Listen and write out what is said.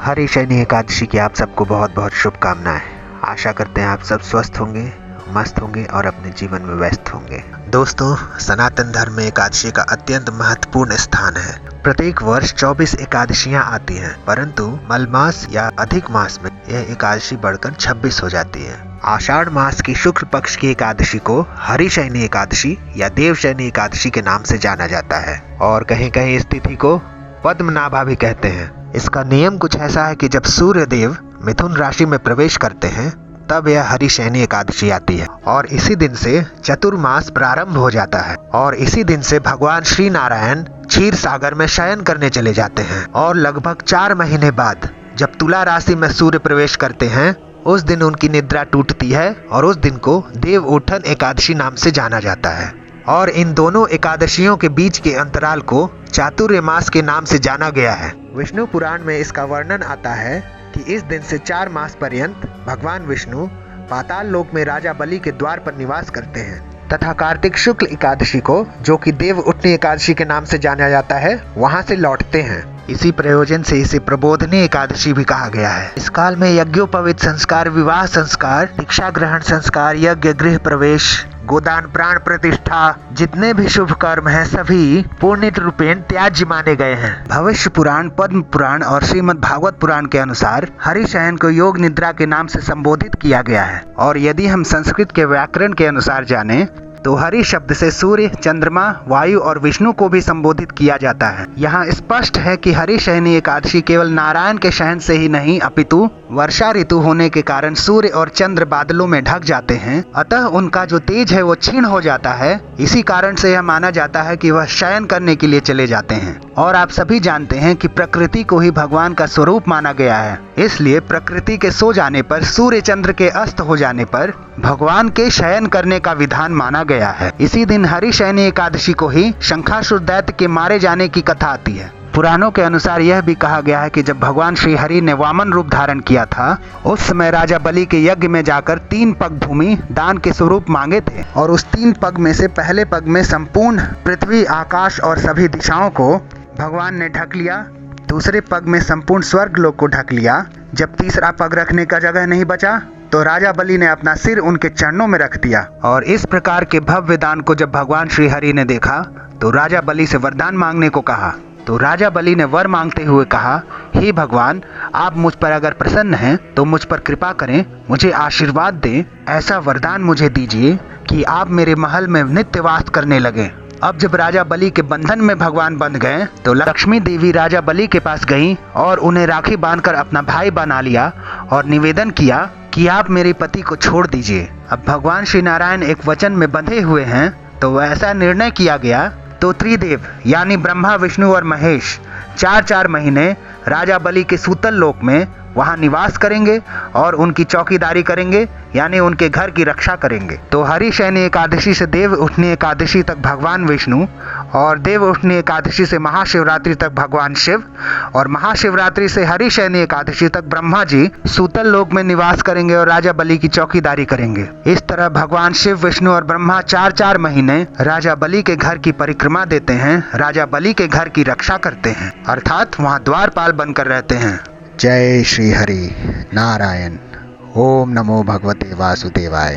हरि शनि एकादशी की आप सबको बहुत बहुत शुभकामनाएं। आशा करते हैं आप सब स्वस्थ होंगे, मस्त होंगे और अपने जीवन में व्यस्त होंगे। दोस्तों, सनातन धर्म में एकादशी का अत्यंत महत्वपूर्ण स्थान है। प्रत्येक वर्ष 24 एकादशियां आती हैं, परंतु मलमास या अधिक मास में यह एकादशी बढ़कर 26 हो जाती है। आषाढ़ मास की शुक्ल पक्ष की एकादशी को हरि शनि एकादशी या देव शनि एकादशी के नाम से जाना जाता है और कहीं कहीं इस तिथि को पद्मनाभा भी कहते हैं। इसका नियम कुछ ऐसा है कि जब सूर्य देव मिथुन राशि में प्रवेश करते हैं तब यह हरि शनि एकादशी आती है और इसी दिन से चतुर्मास प्रारंभ हो जाता है और इसी दिन से भगवान श्री नारायण क्षीर सागर में शयन करने चले जाते हैं और लगभग 4 महीने बाद जब तुला राशि में सूर्य प्रवेश करते हैं उस दिन उनकी निद्रा टूटती है और उस दिन को देव उठन एकादशी नाम से जाना जाता है। और इन दोनों एकादशियों के बीच के अंतराल को चातुर्य मास के नाम से जाना गया है। विष्णु पुराण में इसका वर्णन आता है कि इस दिन से 4 मास पर्यंत भगवान विष्णु पाताल लोक में राजा बलि के द्वार पर निवास करते हैं तथा कार्तिक शुक्ल एकादशी को, जो कि देव उठनी एकादशी के नाम से जाना जाता है, वहां से लौटते हैं। इसी प्रयोजन से इसे प्रबोधनी एकादशी भी कहा गया है। इस काल में यज्ञोपवीत संस्कार, विवाह संस्कार, दीक्षा ग्रहण संस्कार, यज्ञ गृह प्रवेश, गोदान, प्राण प्रतिष्ठा, जितने भी शुभ कर्म हैं सभी पूर्ण रूपेण त्याज्य माने गए हैं। भविष्य पुराण, पद्म पुराण और श्रीमद् भागवत पुराण के अनुसार हरि शयन को योग निद्रा के नाम से संबोधित किया गया है। और यदि हम संस्कृत के व्याकरण के अनुसार जाने तो हरि शब्द से सूर्य, चंद्रमा, वायु और विष्णु को भी संबोधित किया जाता है। यहाँ स्पष्ट है कि हरि शयनी एकादशी केवल नारायण के शयन से ही नहीं अपितु वर्षा ऋतु होने के कारण सूर्य और चंद्र बादलों में ढक जाते हैं, अतः उनका जो तेज है वो क्षीण हो जाता है। इसी कारण से यह माना जाता है कि वह शयन करने के लिए चले जाते हैं। और आप सभी जानते हैं कि प्रकृति को ही भगवान का स्वरूप माना गया है, इसलिए प्रकृति के सो जाने पर, सूर्य चंद्र के अस्त हो जाने पर भगवान के शयन करने का विधान माना गया है। इसी दिन हरि शयनी एकादशी को ही शंखासुर दैत्य के मारे जाने की कथा आती है। पुराणों के अनुसार यह भी कहा गया है कि जब भगवान श्री हरि ने वामन रूप धारण किया था उस समय राजा बलि के यज्ञ में जाकर 3 पग भूमि दान के स्वरूप मांगे थे और उस 3 पग में से पहले पग में संपूर्ण पृथ्वी, आकाश और सभी दिशाओं को भगवान ने ढक लिया, दूसरे पग में संपूर्ण स्वर्ग लोक को ढक लिया। जब तीसरा पग रखने का जगह नहीं बचा तो राजा बलि ने अपना सिर उनके चरणों में रख दिया। और इस प्रकार के भव्य दान को जब भगवान श्री हरि ने देखा तो राजा बलि से वरदान मांगने को कहा। तो राजा बलि ने वर मांगते हुए कहा, हे भगवान, आप मुझ पर अगर प्रसन्न हैं तो मुझ पर कृपा करें, मुझे आशीर्वाद दें, ऐसा वरदान मुझे दीजिए कि आप मेरे महल में नित्य वास करने लगे। अब जब राजा बलि के बंधन में भगवान बंध गए तो लक्ष्मी देवी राजा बलि के पास गईं और उन्हें राखी बांधकर अपना भाई बना लिया और निवेदन किया कि आप मेरे पति को छोड़ दीजिए। अब भगवान श्री नारायण एक वचन में बंधे हुए हैं तो ऐसा निर्णय किया गया तो त्रिदेव यानी ब्रह्मा, विष्णु और महेश 4-4 महीने राजा बलि के सूतल लोक में वहां निवास करेंगे और उनकी चौकीदारी करेंगे, यानी उनके घर की रक्षा करेंगे। तो हरि शयनी एकादशी से देव उठनी एकादशी तक भगवान विष्णु और देव उठनी एकादशी से महाशिवरात्रि तक भगवान शिव और महाशिवरात्रि से हरि शयनी एकादशी तक ब्रह्मा जी सूतल लोक में निवास करेंगे और राजा बलि की चौकीदारी करेंगे। इस तरह भगवान शिव, विष्णु और ब्रह्मा 4-4 महीने राजा बलि के घर की परिक्रमा देते हैं, राजा बलि के घर की रक्षा करते हैं, अर्थात वहाँ द्वारपाल बनकर रहते हैं। जय श्री हरि नारायण। ओम नमो भगवते वासुदेवाय।